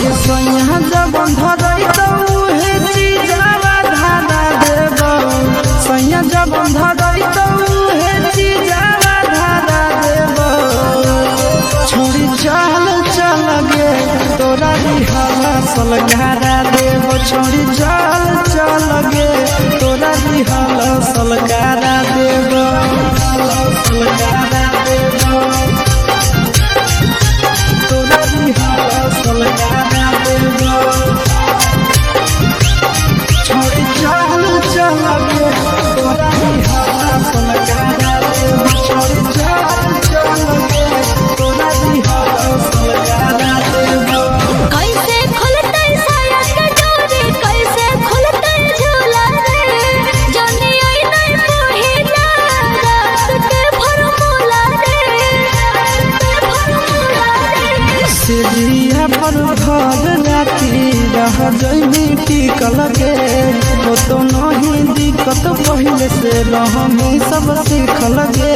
सैया जब धरई तो उहे चीजावा धारा देब सैया जब धरई तो उहे चीजावा धारा देब छोड़ी चल चल गे तोरा दिहला सलगारा देब छोड़ी चल चल गे तोरा दिहला सलगारा देब सलगारा देब तोरा दिहला सलगारा देब छोड़ी चल चल गे तोरा दिहला सलगारा देब छोड़ी चल चल गे तोरा दिहला सलगारा देब कैसे खुलते साया के डोरी कैसे खुलते झूला रे जनी आई नहीं पहिला रात के फॉर्मूला रे सिरिया पर घर राती रह जइनी टिकल गे हो तो नहीं दिक्कत पहले से रहमी सब सीखल गे